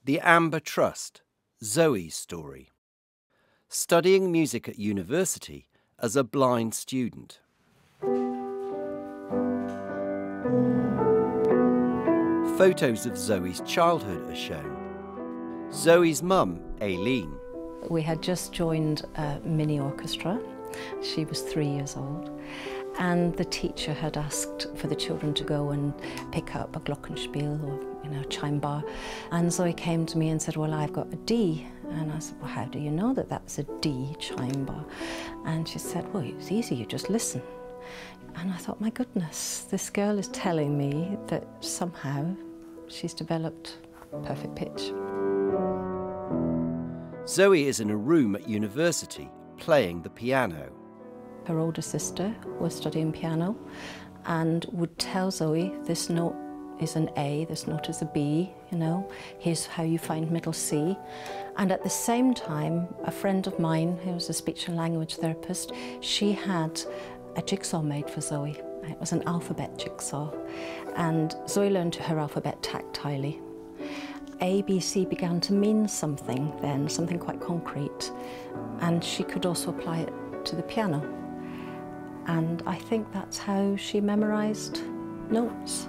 The Amber Trust, Zoe's story. Studying music at university as a blind student. Photos of Zoe's childhood are shown. Zoe's mum, Aileen. We had just joined a mini orchestra. She was 3 years old. And the teacher had asked for the children to go and pick up a glockenspiel or, a chime bar. And Zoe came to me and said, well, I've got a D. And I said, well, how do you know that that's a D chime bar? And she said, well, it's easy, you just listen. And I thought, my goodness, this girl is telling me that somehow she's developed perfect pitch. Zoe is in a room at university playing the piano. Her older sister was studying piano and would tell Zoe, this note is an A, this note is a B, here's how you find middle C. And at the same time, a friend of mine who was a speech and language therapist, she had a jigsaw made for Zoe. It was an alphabet jigsaw. And Zoe learned her alphabet tactilely. A, B, C began to mean something then, something quite concrete. And she could also apply it to the piano. And I think that's how she memorised notes.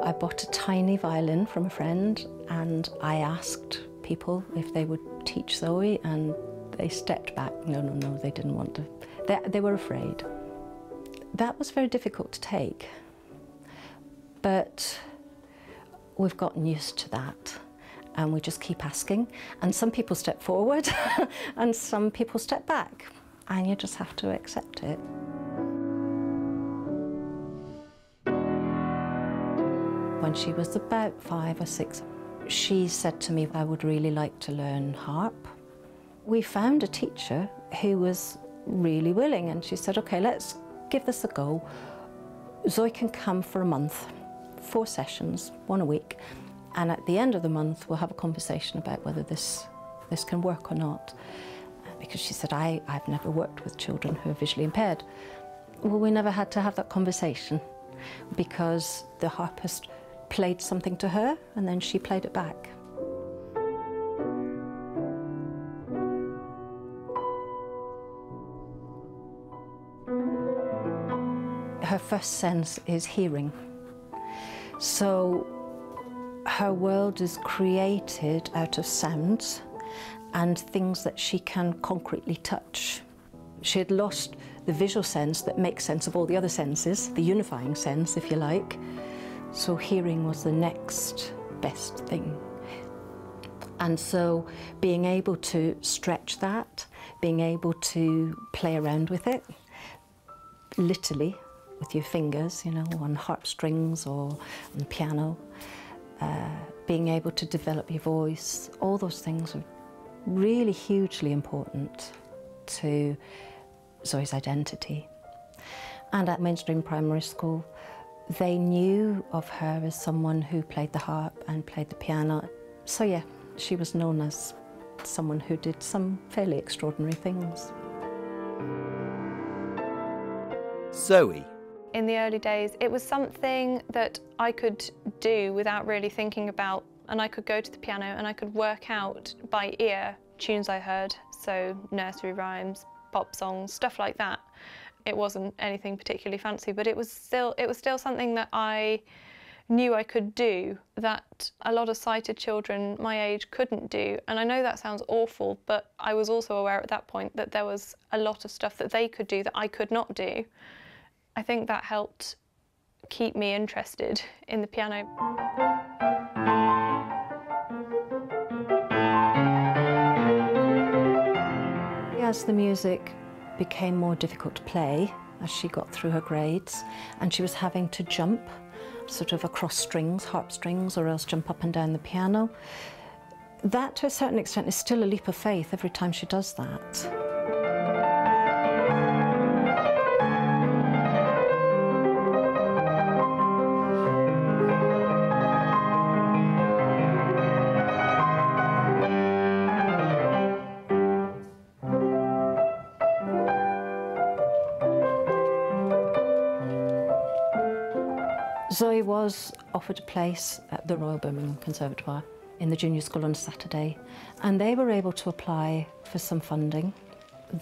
I bought a tiny violin from a friend and I asked people if they would teach Zoe and they stepped back. No, they didn't want to. They were afraid. That was very difficult to take, but we've gotten used to that. And we just keep asking. And some people step forward and some people step back. And you just have to accept it. When she was about 5 or 6, she said to me, I would really like to learn harp. We found a teacher who was really willing, and she said, okay, let's give this a go. Zoe can come for a month, 4 sessions, 1 a week. And at the end of the month, we'll have a conversation about whether this can work or not. Because she said, I've never worked with children who are visually impaired. Well, we never had to have that conversation because the harpist played something to her and then she played it back. Her first sense is hearing. So her world is created out of sounds and things that she can concretely touch. She had lost the visual sense that makes sense of all the other senses, the unifying sense, if you like. So hearing was the next best thing. And so being able to stretch that, being able to play around with it, literally with your fingers, on harp strings or on the piano, being able to develop your voice, all those things are really hugely important to Zoe's identity. And at mainstream primary school, they knew of her as someone who played the harp and played the piano. So yeah, she was known as someone who did some fairly extraordinary things. Zoe. In the early days, it was something that I could do without really thinking about, and I could go to the piano and I could work out by ear tunes I heard, so nursery rhymes, pop songs, stuff like that. It wasn't anything particularly fancy, but it was still something that I knew I could do, that a lot of sighted children my age couldn't do. And I know that sounds awful, but I was also aware at that point that there was a lot of stuff that they could do that I could not do. I think that helped keep me interested in the piano. As the music became more difficult to play, as she got through her grades, and she was having to jump sort of across strings, harp strings, or else jump up and down the piano, that to a certain extent is still a leap of faith every time she does that. Zoe was offered a place at the Royal Birmingham Conservatoire in the junior school on Saturday, and they were able to apply for some funding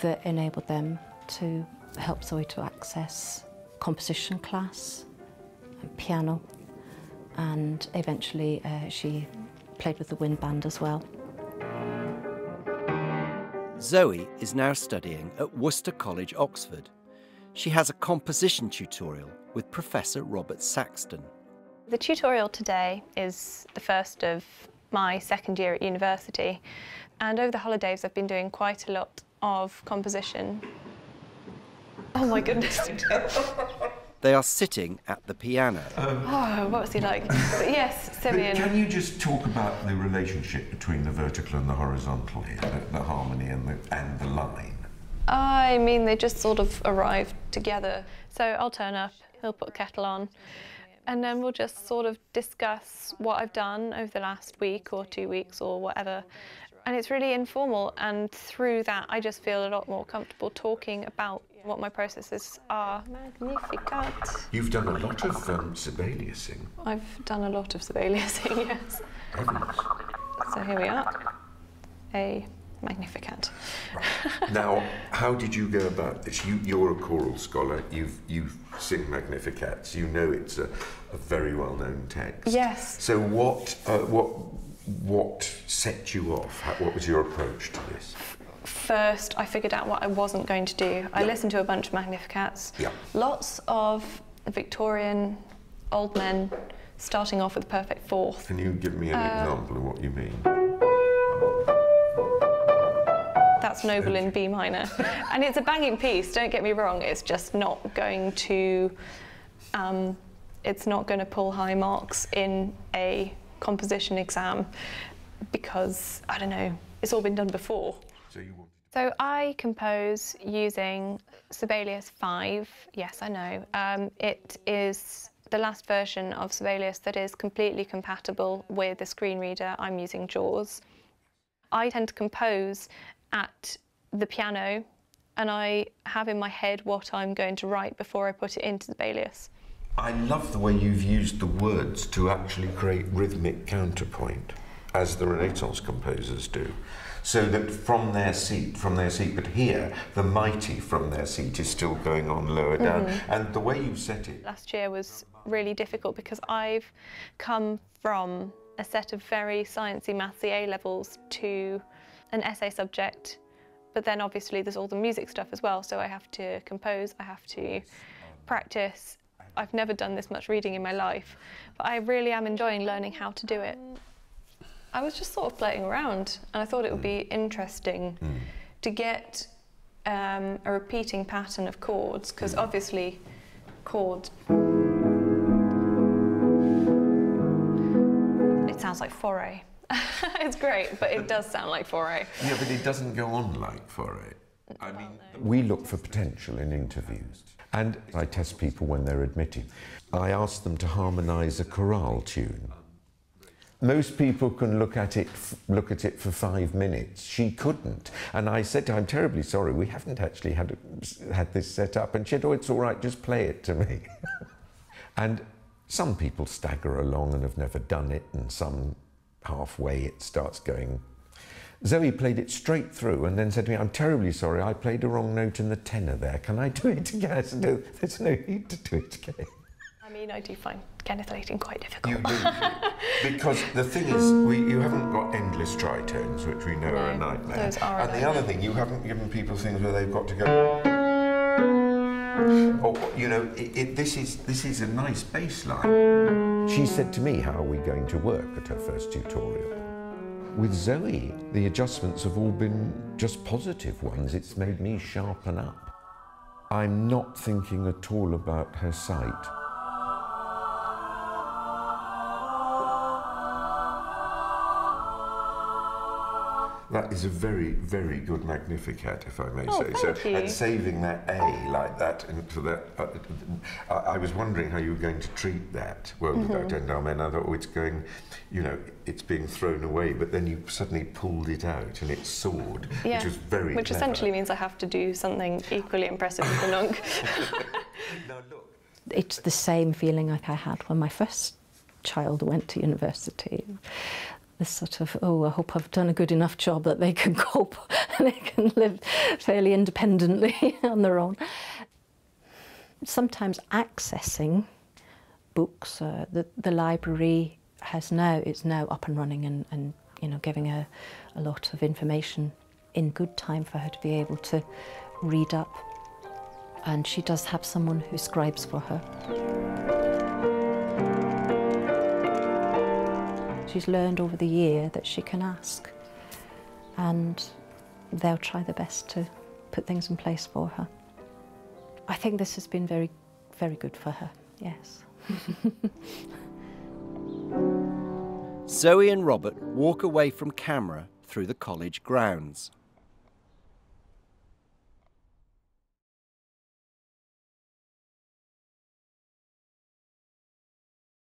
that enabled them to help Zoe to access composition class and piano, and eventually she played with the wind band as well. Zoe is now studying at Worcester College, Oxford. She has a composition tutorial with Professor Robert Saxton. The tutorial today is the first of my second year at university, and over the holidays I've been doing quite a lot of composition. Oh my goodness. They are sitting at the piano. Oh, what was he like? But yes, Simeon. Can you just talk about the relationship between the vertical and the horizontal here, the harmony and the line? I mean, they just sort of arrived together. So I'll turn up, he'll put a kettle on, and then we'll just sort of discuss what I've done over the last week or 2 weeks or whatever. And it's really informal, and through that I just feel a lot more comfortable talking about what my processes are. Magnificat. You've done a lot of Sibeliusing. I've done a lot of Sibeliusing, yes. Heavens. So here we are, a Magnificat. Right. Now, how did you go about this? You're a choral scholar, you sing Magnificats, you know it's a very well-known text. Yes. So what set you off? What was your approach to this? First, I figured out what I wasn't going to do. I listened to a bunch of Magnificats. Yeah. Lots of Victorian old men starting off with the perfect fourth. Can you give me an example of what you mean? That's Noble in B minor. And it's a banging piece, don't get me wrong, it's just not going to pull high marks in a composition exam because, I don't know, it's all been done before. So I compose using Sibelius 5, yes I know. It is the last version of Sibelius that is completely compatible with the screen reader. I'm using JAWS. I tend to compose at the piano, and I have in my head what I'm going to write before I put it into Sibelius. I love the way you've used the words to actually create rhythmic counterpoint, as the Renaissance composers do. So that from their seat, but here, the mighty from their seat is still going on lower down. And the way you set it. Last year was really difficult because I've come from a set of very sciencey, mathsy A levels to an essay subject, but then obviously there's all the music stuff as well, so I have to compose, I have to practice. I've never done this much reading in my life, but I really am enjoying learning how to do it. I was just sort of playing around, and I thought it would be interesting to get a repeating pattern of chords, because obviously chords, it sounds like foray. It's great, but it does sound like foray. Yeah, but it doesn't go on like foray. I mean, we look for potential in interviews, and I test people when they're admitted. I ask them to harmonise a chorale tune. Most people can look at it for 5 minutes. She couldn't. And I said to her, I'm terribly sorry, we haven't actually had this set up. And she said, oh, it's all right, just play it to me. And some people stagger along and have never done it, and some halfway it starts going. Zoe played it straight through and then said to me, I'm terribly sorry, I played a wrong note in the tenor there. Can I do it again? I said, no, there's no need to do it again. I mean, I do find genitalating quite difficult. You do, because the thing is, you haven't got endless tritones, which we know are a nightmare. Those are and the other thing, you haven't given people things where they've got to go. Or, you know, this is a nice bass line. She said to me, how are we going to work at her first tutorial? With Zoe, the adjustments have all been just positive ones. It's made me sharpen up. I'm not thinking at all about her sight. That is a very, very good Magnificat, if I may say so. Thank you. And saving that A like that into that. I was wondering how you were going to treat that. Well, without endowment, I thought, oh, it's going, you know, it's being thrown away. But then you suddenly pulled it out and it soared, which was very Which clever. essentially means I have to do something equally impressive with the nunk. Now look, It's the same feeling like I had when my first child went to university. This sort of, oh, I hope I've done a good enough job that they can cope and they can live fairly independently on their own. Sometimes accessing books, the library is now up and running and you know, giving her a lot of information in good time for her to be able to read up. And she does have someone who scribes for her. She's learned over the year that she can ask, and they'll try their best to put things in place for her. I think this has been very, very good for her, yes. Zoe and Robert walk away from camera through the college grounds.